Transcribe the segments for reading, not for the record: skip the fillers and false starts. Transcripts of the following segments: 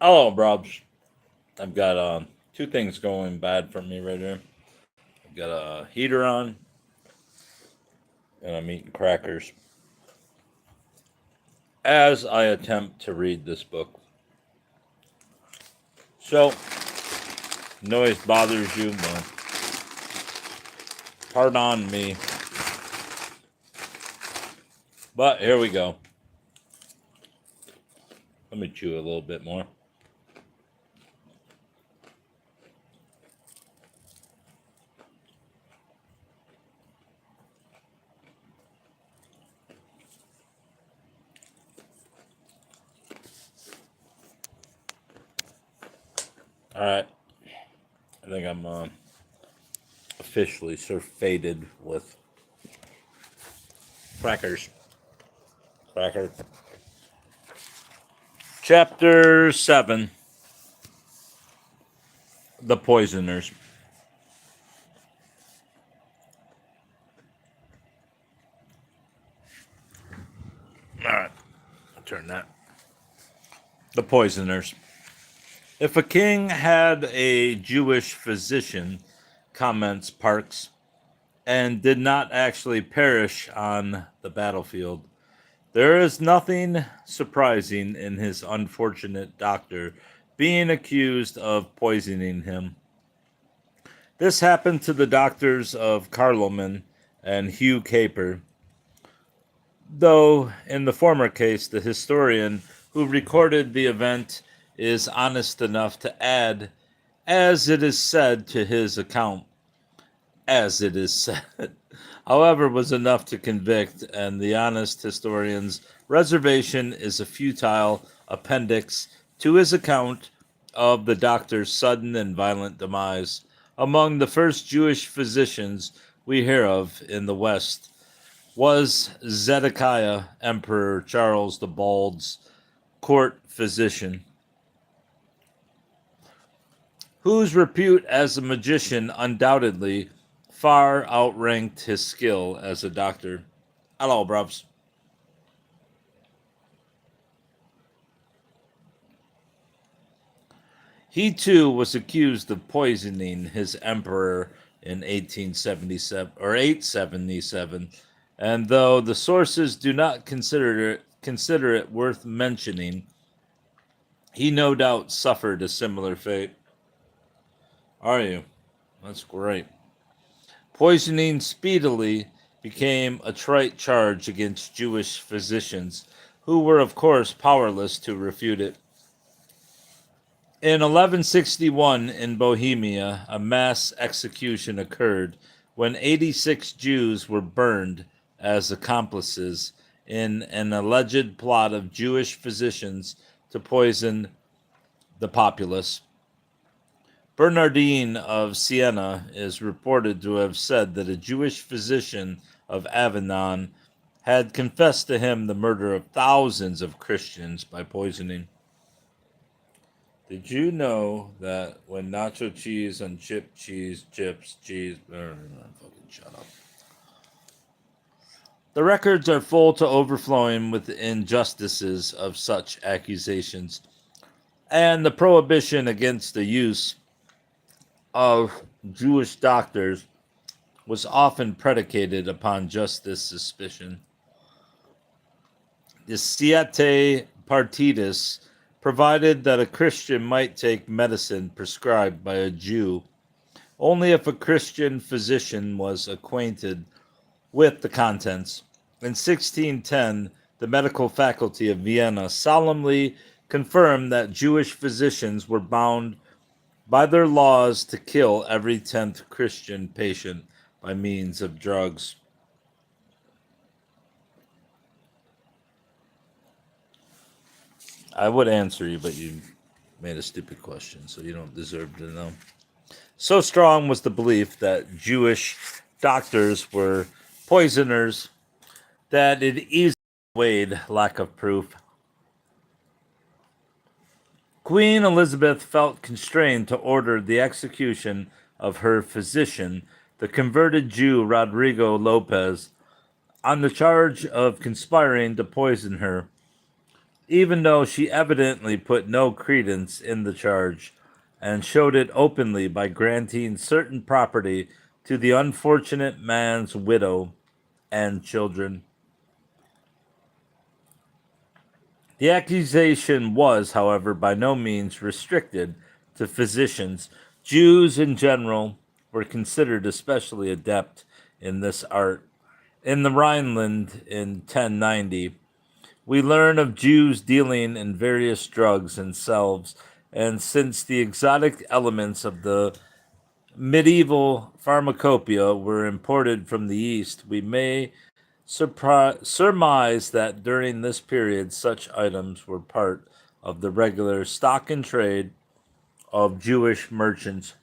Hello, Brubs. I've got two things going bad for me right here. I've got a heater on, and I'm eating crackers as I attempt to read this book. So, noise bothers you, well, pardon me. But here we go. Let me chew a little bit more. All right. I think I'm officially surfeited with crackers. Cracker. Chapter 7. The Poisoners. All right. I'll turn that. The Poisoners. If a king had a Jewish physician, comments Parks, and did not actually perish on the battlefield, there is nothing surprising in his unfortunate doctor being accused of poisoning him. This happened to the doctors of Carloman and Hugh Capper, though in the former case the historian who recorded the event is honest enough to add, as it is said to his account, as it is said, however, was enough to convict, and the honest historian's reservation is a futile appendix to his account of the doctor's sudden and violent demise. Among the first Jewish physicians we hear of in the West was Zedekiah, Emperor Charles the Bald's court physician, whose repute as a magician undoubtedly far outranked his skill as a doctor. Hello, brubs. He too was accused of poisoning his emperor in 1877 or 877, and though the sources do not consider it worth mentioning, he no doubt suffered a similar fate. Are you? That's great. Poisoning speedily became a trite charge against Jewish physicians, who were, of course, powerless to refute it. In 1161, in Bohemia, a mass execution occurred when 86 Jews were burned as accomplices in an alleged plot of Jewish physicians to poison the populace. Bernardine of Siena is reported to have said that a Jewish physician of Avignon had confessed to him the murder of thousands of Christians by poisoning. Did you know that when nacho cheese and chips, fucking shut up. The records are full to overflowing with injustices of such accusations, and the prohibition against the use of Jewish doctors was often predicated upon just this suspicion. The Siete Partidus provided that a Christian might take medicine prescribed by a Jew only if a Christian physician was acquainted with the contents. In 1610, the medical faculty of Vienna solemnly confirmed that Jewish physicians were bound by their laws to kill every 10th Christian patient by means of drugs. I would answer you, but you made a stupid question, so you don't deserve to know. So strong was the belief that Jewish doctors were poisoners that it easily weighed lack of proof. Queen Elizabeth felt constrained to order the execution of her physician, the converted Jew Rodrigo Lopez, on the charge of conspiring to poison her. even though she evidently put no credence in the charge and showed it openly by granting certain property to the unfortunate man's widow and children. The accusation was, however, by no means restricted to physicians. Jews in general were considered especially adept in this art. In the Rhineland in 1090, we learn of Jews dealing in various drugs and salves, and since the exotic elements of the medieval pharmacopoeia were imported from the East, we may surmise that during this period such items were part of the regular stock and trade of Jewish merchants.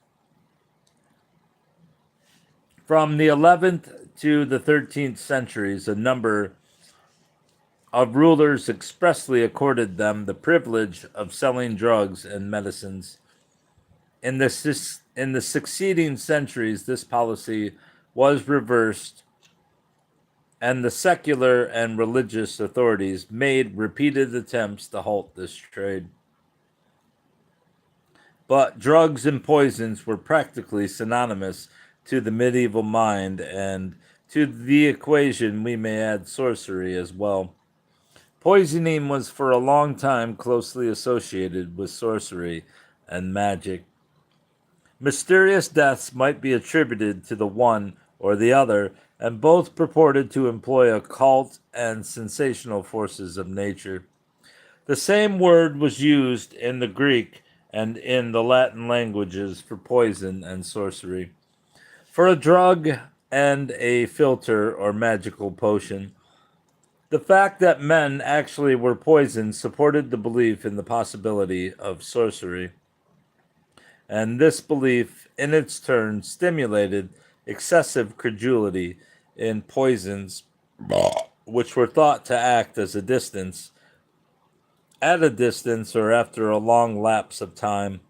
From the 11th to the 13th centuries, a number of rulers expressly accorded them the privilege of selling drugs and medicines. In the succeeding centuries, this policy was reversed, and the secular and religious authorities made repeated attempts to halt this trade. But drugs and poisons were practically synonymous to the medieval mind, and to the equation we may add sorcery as well. Poisoning was for a long time closely associated with sorcery and magic. Mysterious deaths might be attributed to the one or the other, and both purported to employ occult and sensational forces of nature. The same word was used in the Greek and in the Latin languages for poison and sorcery, for a drug and a philter or magical potion. The fact that men actually were poisoned supported the belief in the possibility of sorcery, and this belief, in its turn, stimulated excessive credulity in poisons, which were thought to act at a distance, or after a long lapse of time.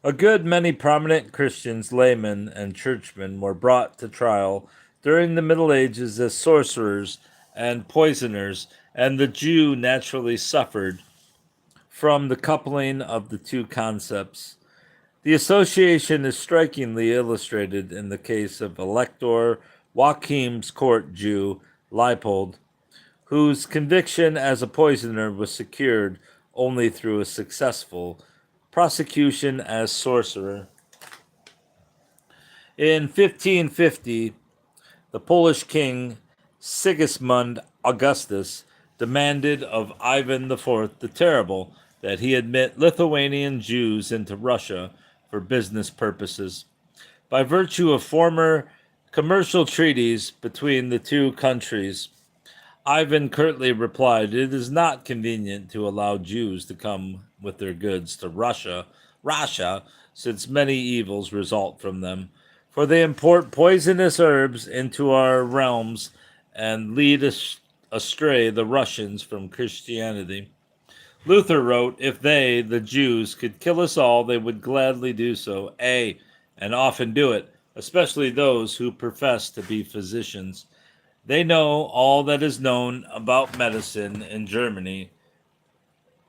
A good many prominent Christians, laymen, and churchmen were brought to trial during the Middle Ages as sorcerers and poisoners, and the Jew naturally suffered from the coupling of the two concepts. The association is strikingly illustrated in the case of Elector Joachim's court Jew, Leipold, whose conviction as a poisoner was secured only through a successful prosecution as sorcerer. In 1550, the Polish king Sigismund Augustus demanded of Ivan IV the Terrible that he admit Lithuanian Jews into Russia for business purposes. By virtue of former commercial treaties between the two countries, Ivan curtly replied, "It is not convenient to allow Jews to come with their goods to Russia, since many evils result from them. For they import poisonous herbs into our realms and lead astray the Russians from Christianity." Luther wrote, "If they, the Jews, could kill us all, they would gladly do so, and often do it, especially those who profess to be physicians. They know all that is known about medicine in Germany.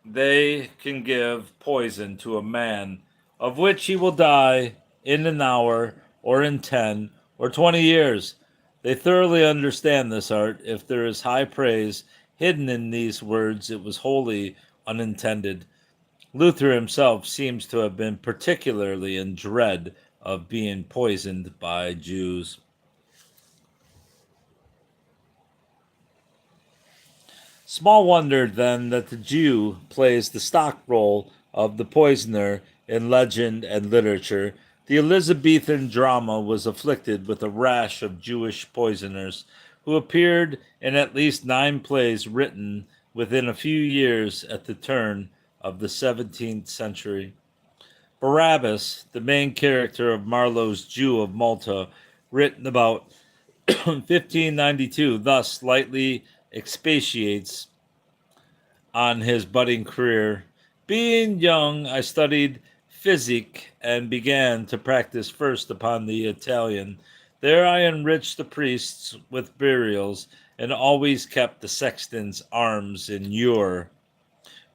They can give poison to a man, of which he will die in an hour, or in 10 or 20 years. They thoroughly understand this art. If there is high praise hidden in these words, it was wholly unintended." Luther himself seems to have been particularly in dread of being poisoned by Jews. Small wonder, then, that the Jew plays the stock role of the poisoner in legend and literature. The Elizabethan drama was afflicted with a rash of Jewish poisoners, who appeared in at least 9 plays written within a few years at the turn of the 17th century. Barabbas, the main character of Marlowe's Jew of Malta, written about 1592, thus slightly expatiates on his budding career. "Being young, I studied physic and began to practice first upon the Italian. There I enriched the priests with burials and always kept the sexton's arms in ure.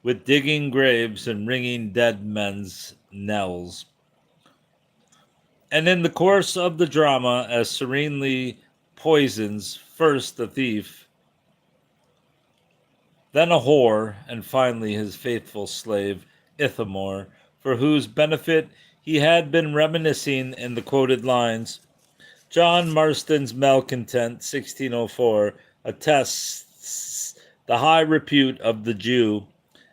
with digging graves and ringing dead men's knells. And in the course of the drama, as serenely poisons first the thief, then a whore, and finally his faithful slave, Ithamore, for whose benefit he had been reminiscing in the quoted lines. John Marston's Malcontent, 1604, attests the high repute of the Jew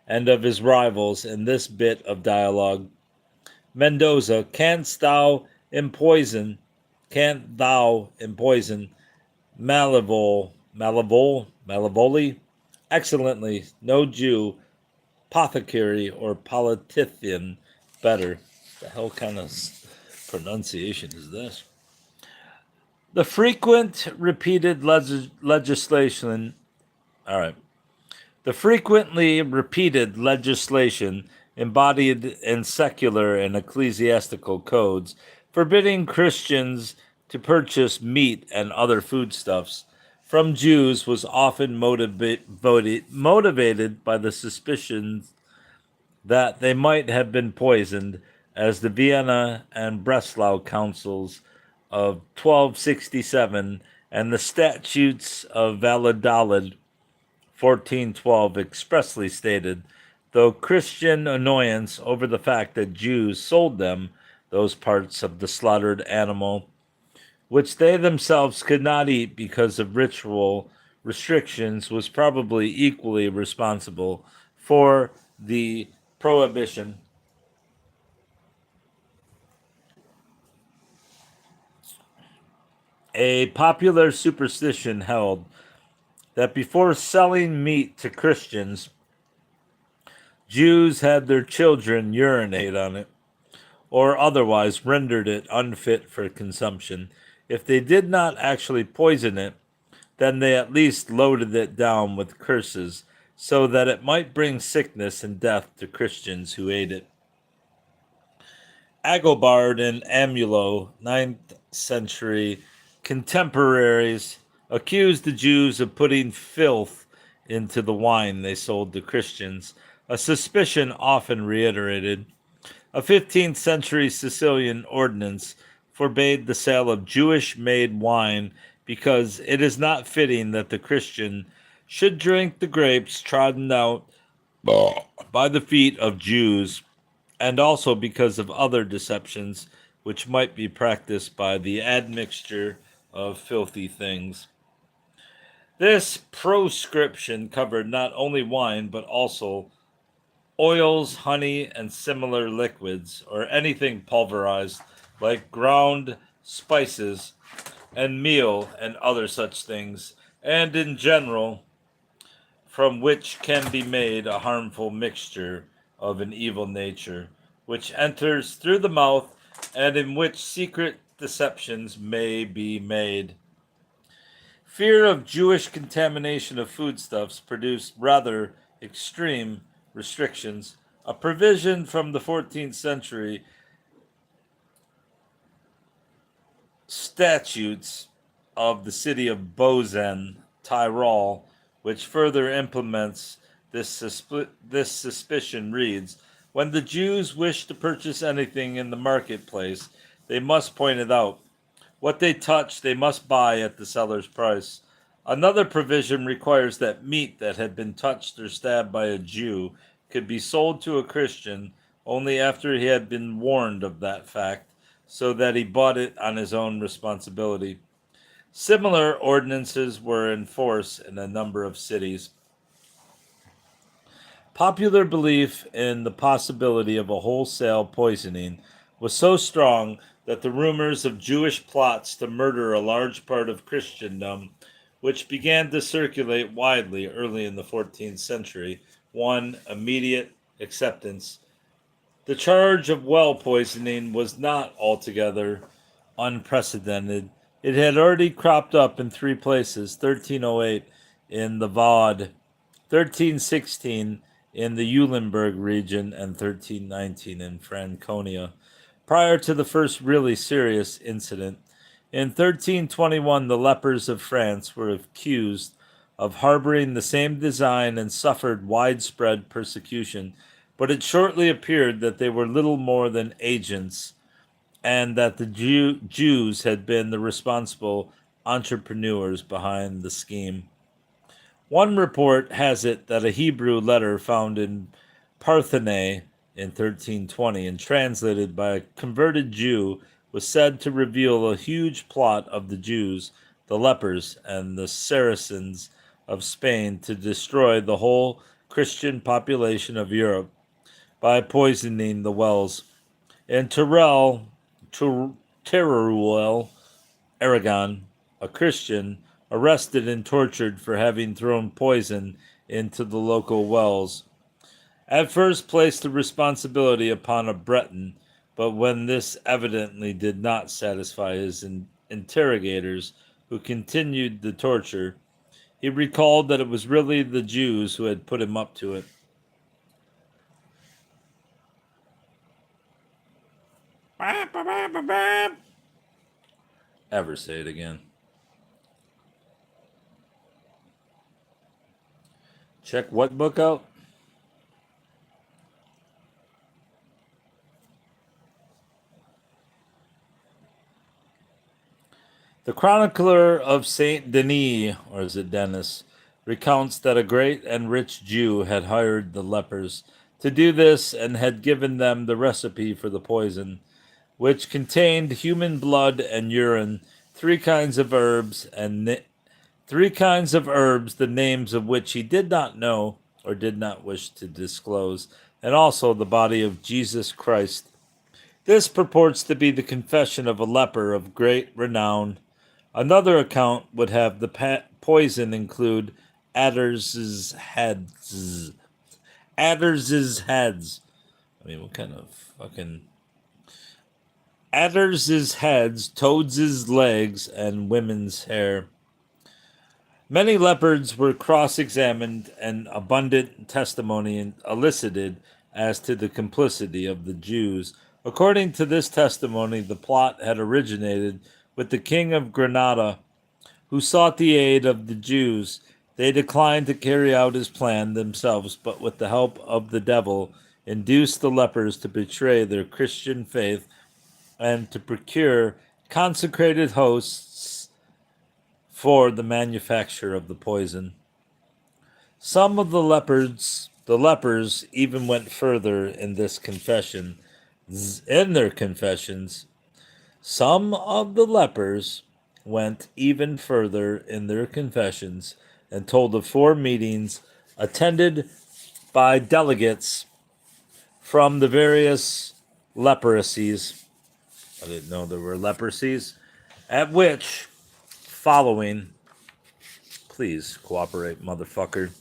and of his rivals in this bit of dialogue. Mendoza, canst thou empoison Malevoli? Excellently, no Jew, apothecary, or politician better. The hell kind of pronunciation is this? The frequent repeated legislation. All right. The frequently repeated legislation embodied in secular and ecclesiastical codes forbidding Christians to purchase meat and other foodstuffs from Jews was often motivated by the suspicion that they might have been poisoned, as the Vienna and Breslau councils of 1267 and the statutes of Valladolid 1412 expressly stated, though Christian annoyance over the fact that Jews sold them those parts of the slaughtered animal which they themselves could not eat because of ritual restrictions was probably equally responsible for the prohibition. A popular superstition held that before selling meat to Christians, Jews had their children urinate on it, or otherwise rendered it unfit for consumption. If they did not actually poison it, then they at least loaded it down with curses, so that it might bring sickness and death to Christians who ate it. Agobard and Amulo, 9th century contemporaries, accused the Jews of putting filth into the wine they sold to Christians, a suspicion often reiterated. A 15th century Sicilian ordinance forbade the sale of Jewish-made wine because it is not fitting that the Christian should drink the grapes trodden out by the feet of Jews, and also because of other deceptions which might be practiced by the admixture of filthy things. This proscription covered not only wine, but also oils, honey, and similar liquids, or anything pulverized, like ground spices and meal and other such things, and in general, from which can be made a harmful mixture of an evil nature, which enters through the mouth, and in which secret deceptions may be made. Fear of Jewish contamination of foodstuffs produced rather extreme restrictions. A provision from the 14th century statutes of the city of Bozen, Tyrol, which further implements this suspicion, reads, when the Jews wish to purchase anything in the marketplace, they must point it out. What they touch, they must buy at the seller's price. Another provision requires that meat that had been touched or stabbed by a Jew could be sold to a Christian only after he had been warned of that fact, so that he bought it on his own responsibility. Similar ordinances were in force in a number of cities. Popular belief in the possibility of a wholesale poisoning was so strong that the rumors of Jewish plots to murder a large part of Christendom, which began to circulate widely early in the 14th century, won immediate acceptance. The charge of well poisoning was not altogether unprecedented. It had already cropped up in three places: 1308 in the Vaud, 1316 in the Eulenburg region, and 1319 in Franconia. Prior to the first really serious incident, in 1321 the lepers of France were accused of harboring the same design and suffered widespread persecution, but it shortly appeared that they were little more than agents and that the Jews had been the responsible entrepreneurs behind the scheme. One report has it that a Hebrew letter found in Parthene in 1320 and translated by a converted Jew was said to reveal a huge plot of the Jews, the lepers, and the Saracens of Spain to destroy the whole Christian population of Europe by poisoning the wells. In Teruel, Aragon, a Christian, arrested and tortured for having thrown poison into the local wells, at first placed the responsibility upon a Breton, but when this evidently did not satisfy his interrogators, who continued the torture, he recalled that it was really the Jews who had put him up to it. Ever say it again. Check what book out? The chronicler of Saint Denis, or is it Denis, recounts that a great and rich Jew had hired the lepers to do this and had given them the recipe for the poison, which contained human blood and urine, three kinds of herbs, the names of which he did not know or did not wish to disclose, and also the body of Jesus Christ. This purports to be the confession of a leper of great renown. Another account would have the poison include adders' heads. Adders' heads. I mean, what kind of fucking... Adders' heads, toads' legs, and women's hair. Many lepers were cross-examined and abundant testimony elicited as to the complicity of the Jews. According to this testimony, the plot had originated with the king of Granada, who sought the aid of the Jews. They declined to carry out his plan themselves, but with the help of the devil, induced the lepers to betray their Christian faith and to procure consecrated hosts for the manufacture of the poison. Some of the lepers even went further in this confession. In their confessions, some of the lepers went even further in their confessions and told of 4 meetings attended by delegates from the various leprosies. I didn't know there were leprosies. At which, following, please cooperate, motherfucker.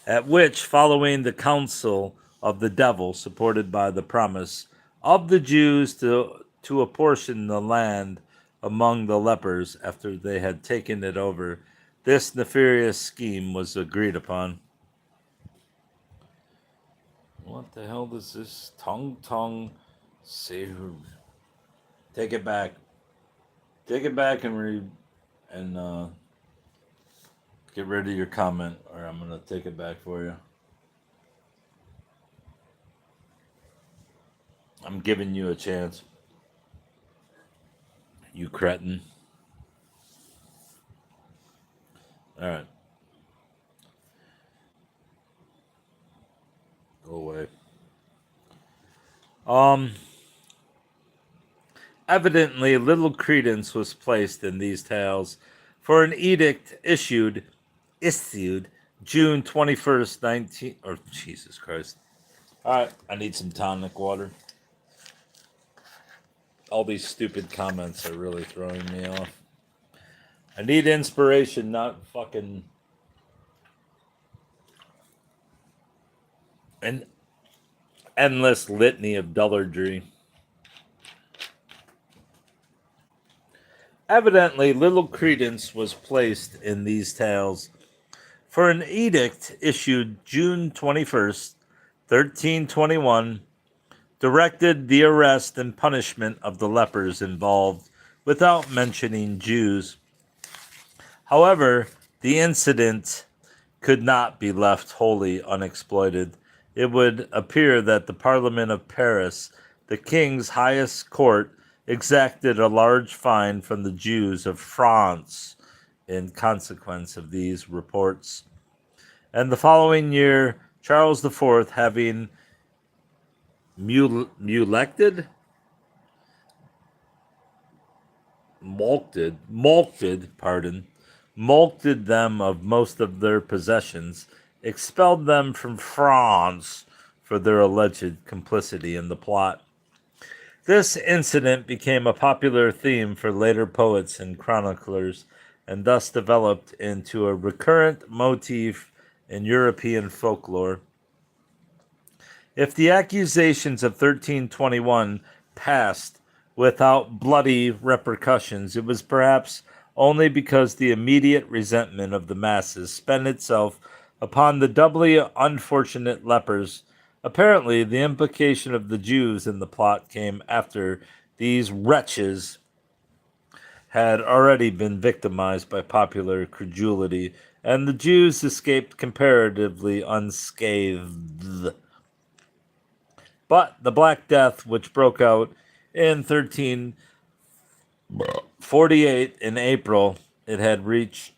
At which, following the counsel of the devil, supported by the promise of the Jews to apportion the land among the lepers after they had taken it over, this nefarious scheme was agreed upon. What the hell does this tongue say? Take it back. Take it back and read and get rid of your comment, or I'm gonna take it back for you. I'm giving you a chance. You cretin. Alright. Go away. Evidently, little credence was placed in these tales, for an edict issued June 21st, 19... Or, Jesus Christ. Alright, I need some tonic water. All these stupid comments are really throwing me off. I need inspiration, not fucking... an endless litany of dullardry. Evidently, little credence was placed in these tales, for an edict issued June 21st, 1321, directed the arrest and punishment of the lepers involved without mentioning Jews. However, The incident could not be left wholly unexploited. It would appear that the Parliament of Paris, the king's highest court, exacted a large fine from the Jews of France in consequence of these reports. And the following year, Charles the Fourth, having mulected, mulcted them of most of their possessions, expelled them from France for their alleged complicity in the plot. This incident became a popular theme for later poets and chroniclers, and thus developed into a recurrent motif in European folklore. If the accusations of 1321 passed without bloody repercussions, it was perhaps only because the immediate resentment of the masses spent itself upon the doubly unfortunate lepers. Apparently, the implication of the Jews in the plot came after these wretches had already been victimized by popular credulity, and the Jews escaped comparatively unscathed. But the Black Death, which broke out in 1348 in April, it had reached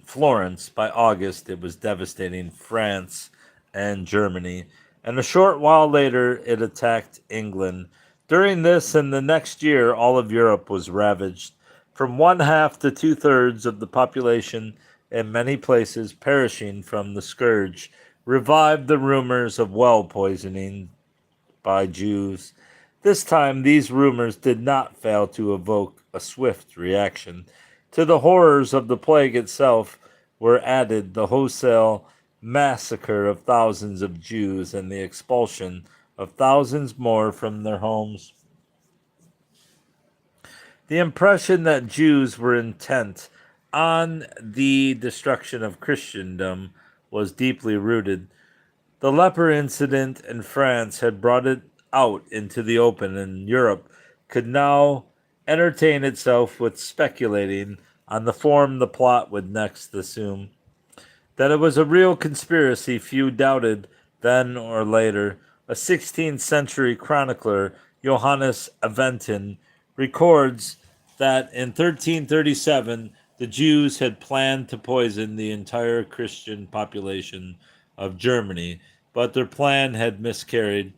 Florence. By August, it was devastating France and Germany, and a short while later, it attacked England. During this and the next year, all of Europe was ravaged. From one half to two-thirds of the population in many places perishing from the scourge revived the rumors of well poisoning by Jews. This time, these rumors did not fail to evoke a swift reaction. To the horrors of the plague itself were added the wholesale massacre of thousands of Jews and the expulsion of thousands more from their homes. The impression that Jews were intent on the destruction of Christendom was deeply rooted. The leper incident in France had brought it out into the open, and Europe could now entertain itself with speculating on the form the plot would next assume. That it was a real conspiracy few doubted then or later. A 16th century chronicler, Johannes Aventin, records that in 1337 the Jews had planned to poison the entire Christian population of Germany, but their plan had miscarried.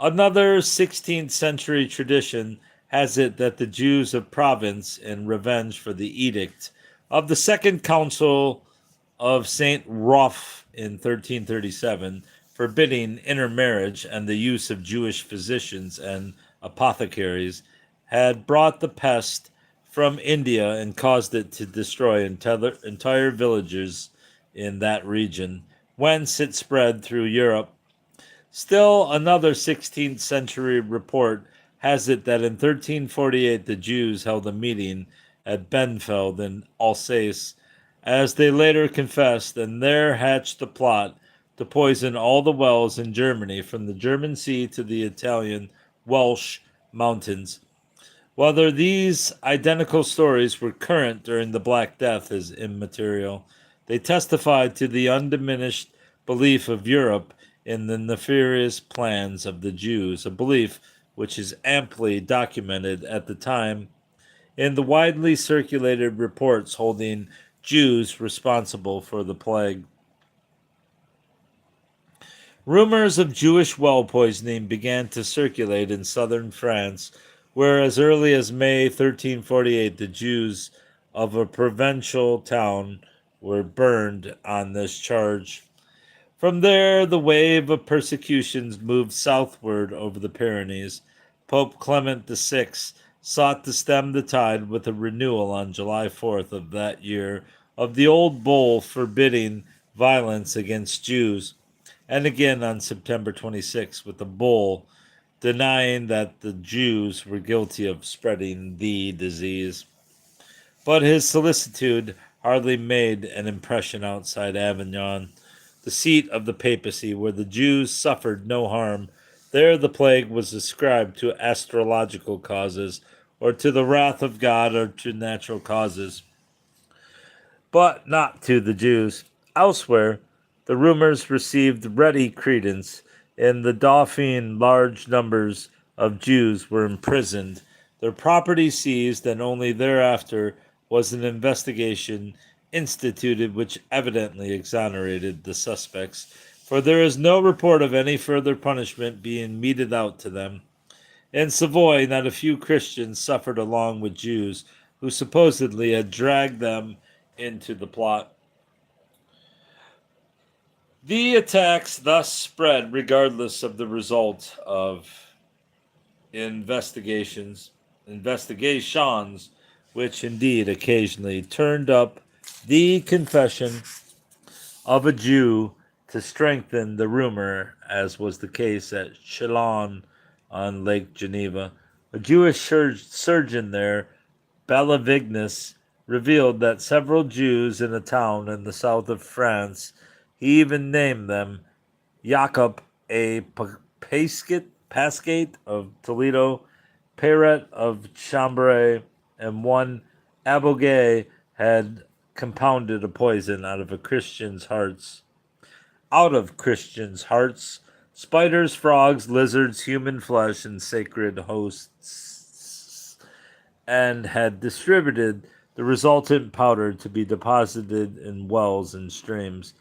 Another 16th century tradition has it that the Jews of Provence, in revenge for the edict of the Second Council of St. Rolf in 1337, forbidding intermarriage and the use of Jewish physicians and apothecaries, had brought the pest from India and caused it to destroy entire villages in that region, whence it spread through Europe. Still another 16th century report has it that in 1348 the Jews held a meeting at Benfeld in Alsace, as they later confessed, and there hatched a plot to poison all the wells in Germany from the German Sea to the Italian Welsh mountains. Whether these identical stories were current during the Black Death is immaterial. They testified to the undiminished belief of Europe in the nefarious plans of the Jews, a belief which is amply documented at the time in the widely circulated reports holding Jews responsible for the plague. Rumors of Jewish well poisoning began to circulate in southern France, where as early as May 1348 the Jews of a provincial town were burned on this charge. From there, the wave of persecutions moved southward over the Pyrenees. Pope Clement VI sought to stem the tide with a renewal on July 4th of that year of the old bull forbidding violence against Jews, and again on September 26th with a bull denying that the Jews were guilty of spreading the disease. But his solicitude hardly made an impression outside Avignon, the seat of the papacy, where the Jews suffered no harm. There the plague was ascribed to astrological causes, or to the wrath of God, or to natural causes. but not to the Jews. Elsewhere, the rumors received ready credence. In the Dauphin, large numbers of Jews were imprisoned, their property seized, and only thereafter was an investigation instituted which evidently exonerated the suspects, for there is no report of any further punishment being meted out to them. In Savoy, not a few Christians suffered along with Jews who supposedly had dragged them into the plot. The attacks thus spread regardless of the result of investigations, which indeed occasionally turned up the confession of a Jew to strengthen the rumor, as was the case at Chillon on Lake Geneva. A Jewish surgeon there, Balavignus, revealed that several Jews in a town in the south of France, he even named them Jacob a Pascate of Toledo, Peyret of Chambray, and one Aboguet had compounded a poison out of Christians' hearts, spiders, frogs, lizards, human flesh, and sacred hosts, and had distributed the resultant powder to be deposited in wells and streams,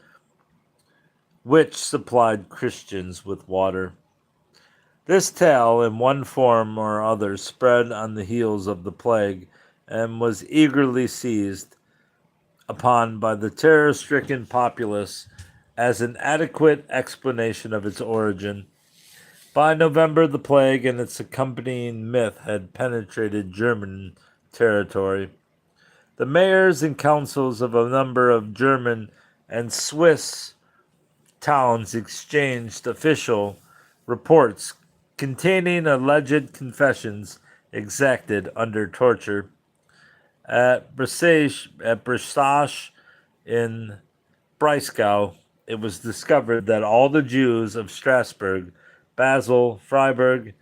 which supplied Christians with water. This tale, in one form or other, spread on the heels of the plague, and was eagerly seized upon by the terror-stricken populace as an adequate explanation of its origin. By November, the plague and its accompanying myth had penetrated German territory. The mayors and councils of a number of German and Swiss towns exchanged official reports containing alleged confessions exacted under torture. At Bresach in Breisgau, it was discovered that all the Jews of Strasbourg, Basel, Freiburg,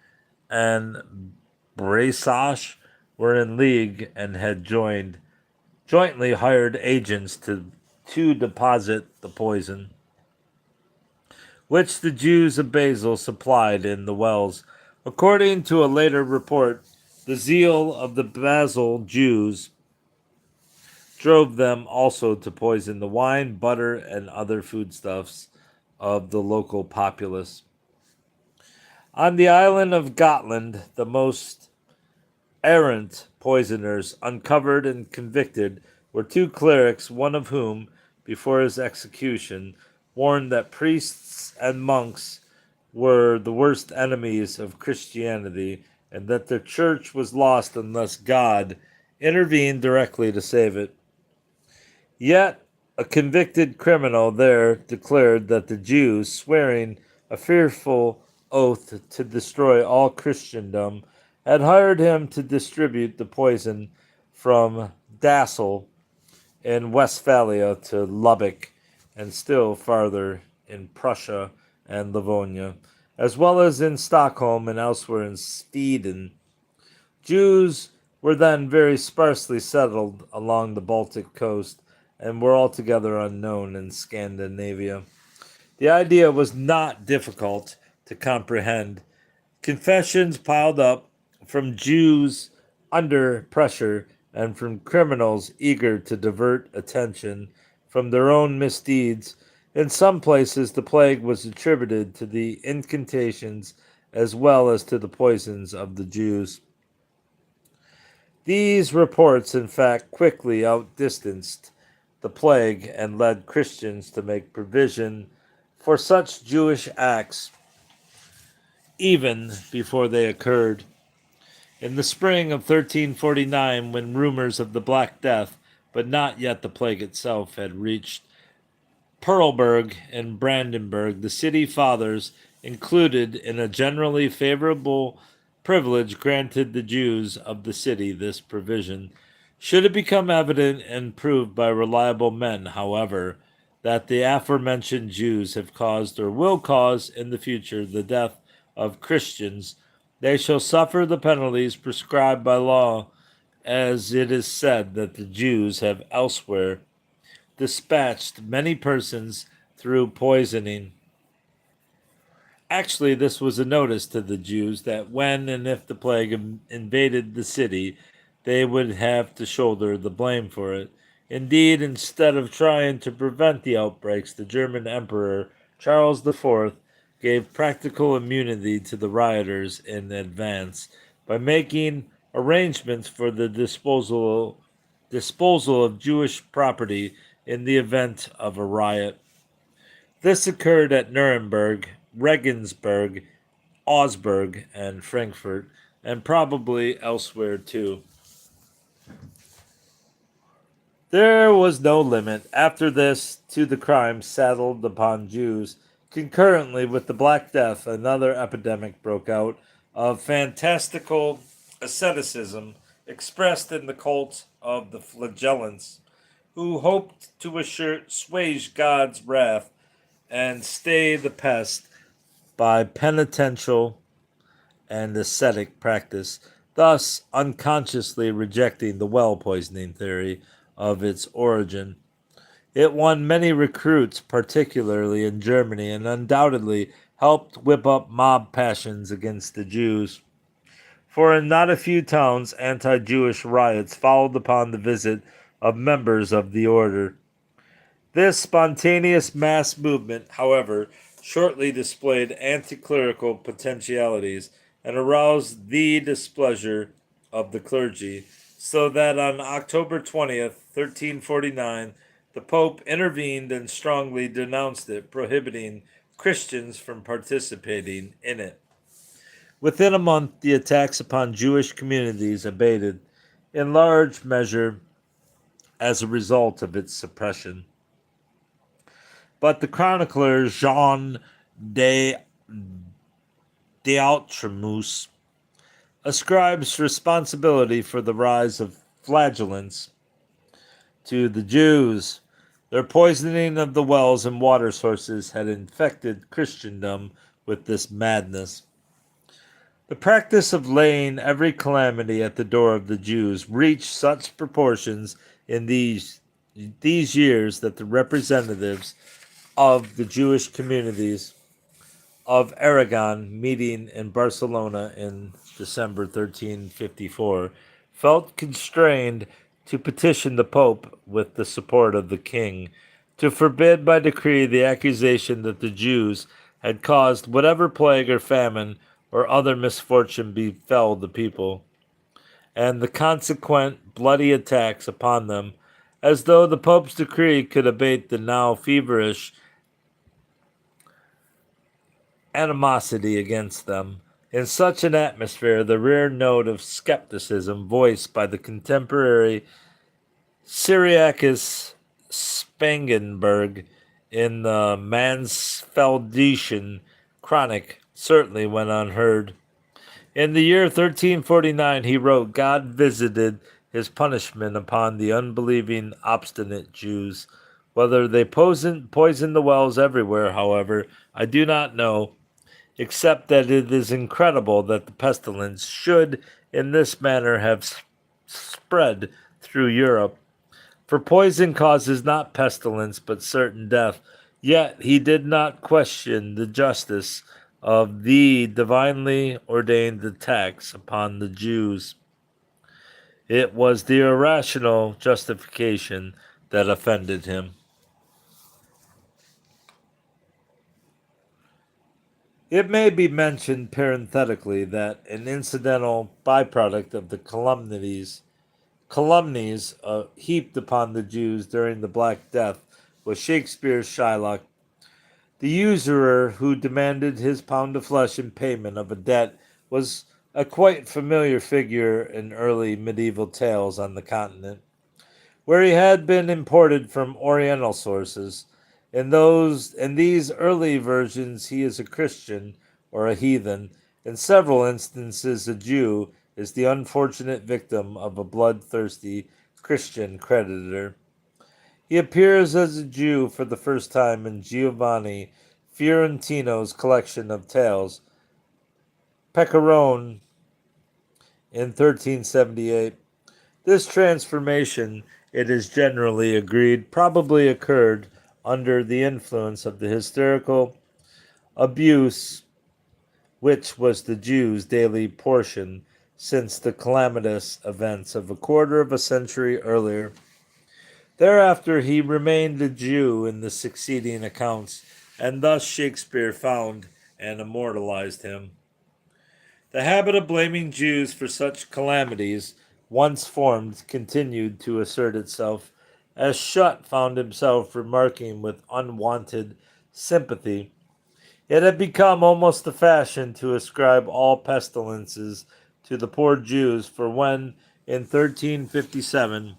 and Bresach were in league and had jointly hired agents to deposit the poison, which the Jews of Basel supplied in the wells. According to a later report, the zeal of the Basel Jews drove them also to poison the wine, butter, and other foodstuffs of the local populace. On the island of Gotland, the most errant poisoners uncovered and convicted were two clerics, one of whom, before his execution, warned that priests and monks were the worst enemies of Christianity and that the church was lost unless God intervened directly to save it. Yet a convicted criminal there declared that the Jews, swearing a fearful oath to destroy all Christendom, had hired him to distribute the poison from Dassel in Westphalia to Lübeck, and still farther in Prussia and Livonia, as well as in Stockholm and elsewhere in Sweden. Jews were then very sparsely settled along the Baltic coast and were altogether unknown in Scandinavia. The idea was not difficult to comprehend. Confessions piled up from Jews under pressure and from criminals eager to divert attention from their own misdeeds. In some places, the plague was attributed to the incantations as well as to the poisons of the Jews. These reports, in fact, quickly outdistanced the plague and led Christians to make provision for such Jewish acts even before they occurred. In the spring of 1349, when rumors of the Black Death, but not yet the plague itself, had reached Perlberg and Brandenburg, the city fathers included in a generally favorable privilege granted the Jews of the city this provision. Should it become evident and proved by reliable men, however, that the aforementioned Jews have caused or will cause in the future the death of Christians, they shall suffer the penalties prescribed by law, as it is said that the Jews have elsewhere dispatched many persons through poisoning. Actually, this was a notice to the Jews that when and if the plague invaded the city, they would have to shoulder the blame for it. Indeed, instead of trying to prevent the outbreaks, the German Emperor Charles IV gave practical immunity to the rioters in advance by making arrangements for the disposal of Jewish property in the event of a riot. This occurred at Nuremberg, Regensburg, Augsburg, and Frankfurt, and probably elsewhere too. There was no limit, after this, to the crimes saddled upon Jews. Concurrently with the Black Death, another epidemic broke out of fantastical asceticism expressed in the cult of the flagellants, who hoped to assuage God's wrath and stay the pest by penitential and ascetic practice, thus unconsciously rejecting the well poisoning theory of its origin. It won many recruits, particularly in Germany, and undoubtedly helped whip up mob passions against the Jews. For in not a few towns, anti Jewish riots followed upon the visit of members of the order. This spontaneous mass movement, however, shortly displayed anti-clerical potentialities and aroused the displeasure of the clergy, so that on October 20th, 1349, the Pope intervened and strongly denounced it, prohibiting Christians from participating in it. Within a month, the attacks upon Jewish communities abated, in large measure as a result of its suppression. But the chronicler Jean de d'Outremus ascribes responsibility for the rise of flagellants to the Jews. Their poisoning of the wells and water sources had infected Christendom with this madness. The practice of laying every calamity at the door of the Jews reached such proportions in these years that the representatives of the Jewish communities of Aragon, meeting in Barcelona in December 1354, felt constrained to petition the Pope, with the support of the king, to forbid by decree the accusation that the Jews had caused whatever plague or famine or other misfortune befell the people, and the consequent bloody attacks upon them, as though the Pope's decree could abate the now feverish animosity against them. In such an atmosphere, the rare note of skepticism voiced by the contemporary Cyriacus Spangenberg in the Mansfeldischen Chronic certainly went unheard. In the year 1349, he wrote, God visited his punishment upon the unbelieving, obstinate Jews. Whether they poisoned the wells everywhere, however, I do not know, except that it is incredible that the pestilence should in this manner have spread through Europe. For poison causes not pestilence, but certain death. Yet he did not question the justice of the divinely ordained attacks upon the Jews. It was the irrational justification that offended him. It may be mentioned parenthetically that an incidental byproduct of the calumnies heaped upon the Jews during the Black Death was Shakespeare's Shylock. The usurer who demanded his pound of flesh in payment of a debt was a quite familiar figure in early medieval tales on the continent, where he had been imported from Oriental sources. In these early versions, he is a Christian or a heathen. In several instances, a Jew is the unfortunate victim of a bloodthirsty Christian creditor. He appears as a Jew for the first time in Giovanni Fiorentino's collection of tales, Pecorone, in 1378. This transformation It is generally agreed probably occurred under the influence of the hysterical abuse which was the Jew's daily portion since the calamitous events of a quarter of a century earlier. Thereafter he remained a Jew in the succeeding accounts, and thus Shakespeare found and immortalized him. The habit of blaming Jews for such calamities, once formed, continued to assert itself, as Shutt found himself remarking with unwonted sympathy. It had become almost the fashion to ascribe all pestilences to the poor Jews, for when, in 1357,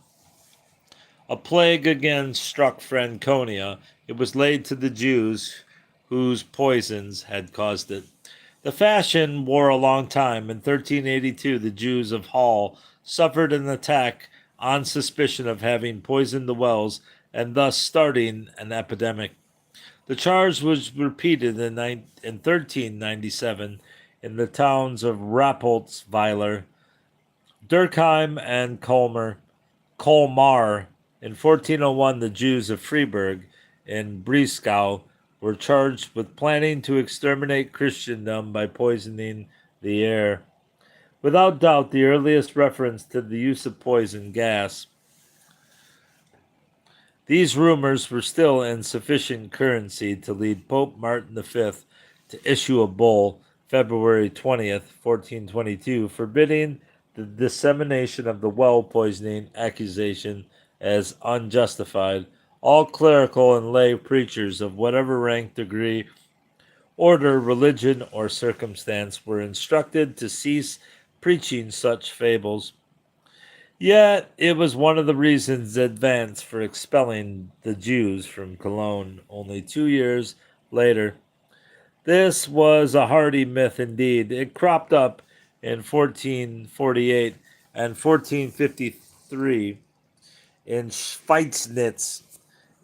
a plague again struck Franconia, it was laid to the Jews whose poisons had caused it. The fashion wore a long time. In 1382, the Jews of Hall suffered an attack on suspicion of having poisoned the wells and thus starting an epidemic. The charge was repeated in 1397 in the towns of Rappoltsweiler, Durkheim, and Colmar. In 1401, the Jews of Freiburg in Breisgau were charged with planning to exterminate Christendom by poisoning the air. Without doubt, the earliest reference to the use of poison gas. These rumors were still in sufficient currency to lead Pope Martin V to issue a bull, February 20th, 1422, forbidding the dissemination of the well poisoning accusation as unjustified. All clerical and lay preachers of whatever rank, degree, order, religion, or circumstance were instructed to cease preaching such fables. Yet it was one of the reasons advanced for expelling the Jews from Cologne only 2 years later. This was a hardy myth indeed. It cropped up in 1448 and 1453 in Schweitznitz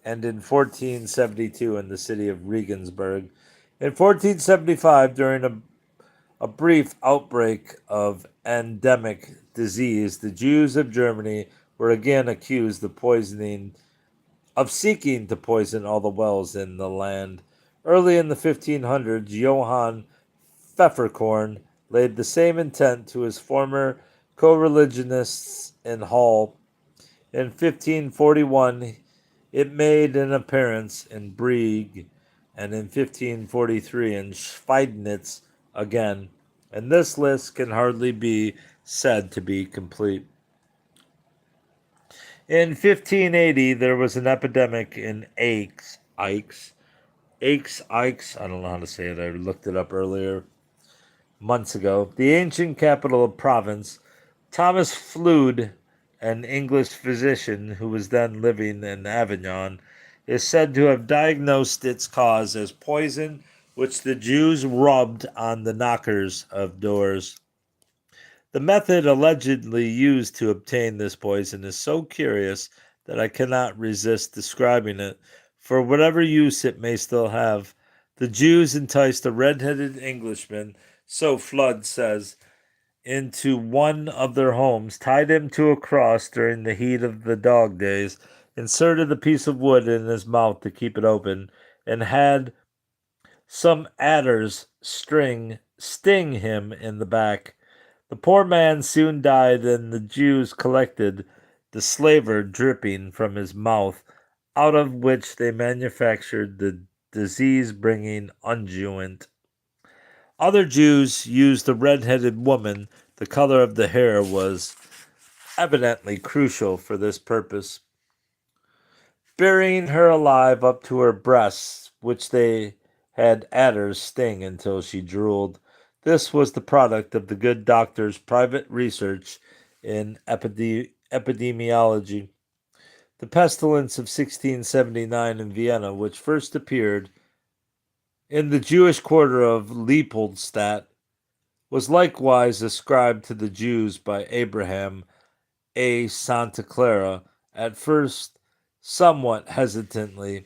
and in 1472 in the city of Regensburg. In 1475, during a brief outbreak of endemic disease, the Jews of Germany were again accused of seeking to poison all the wells in the land. Early in the 1500s, Johann Pfefferkorn laid the same intent to his former co-religionists in Hall. In 1541, it made an appearance in Brieg, and in 1543 in Schweidnitz again, and this list can hardly be said to be complete. In 1580, there was an epidemic in Aix, I don't know how to say it, I looked it up earlier, months ago. The ancient capital of province. Thomas Flude, an English physician who was then living in Avignon, is said to have diagnosed its cause as poison which the Jews rubbed on the knockers of doors. The method allegedly used to obtain this poison is so curious that I cannot resist describing it. For whatever use it may still have, the Jews enticed a red-headed Englishman, so Flood says, into one of their homes, tied him to a cross during the heat of the dog days, inserted a piece of wood in his mouth to keep it open, and had some adders sting him in the back. The poor man soon died, and the Jews collected the slaver dripping from his mouth, out of which they manufactured the disease bringing unguent. Other Jews used the red-headed woman. The color of the hair was evidently crucial for this purpose, burying her alive up to her breasts, which they had adders sting until she drooled. This was the product of the good doctor's private research in epidemiology. The pestilence of 1679 in Vienna, which first appeared in the Jewish quarter of Leopoldstadt, was likewise ascribed to the Jews by Abraham A. Santa Clara, at first somewhat hesitantly.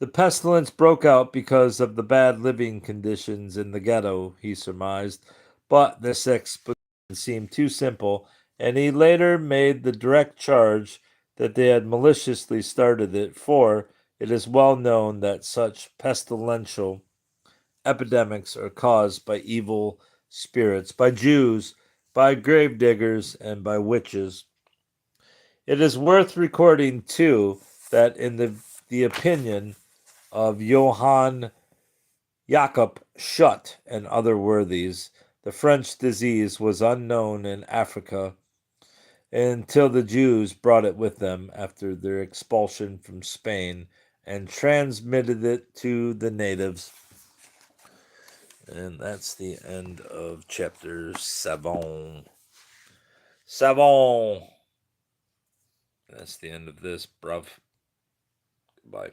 The pestilence broke out because of the bad living conditions in the ghetto, he surmised, but this explanation seemed too simple, and he later made the direct charge that they had maliciously started it, for it is well known that such pestilential epidemics are caused by evil spirits, by Jews, by grave diggers, and by witches. It is worth recording, too, that in the opinion of Johann Jakob Schutt and other worthies, the French disease was unknown in Africa until the Jews brought it with them after their expulsion from Spain and transmitted it to the natives. And that's the end of chapter 7. Savon. That's the end of this, bruv. Goodbye.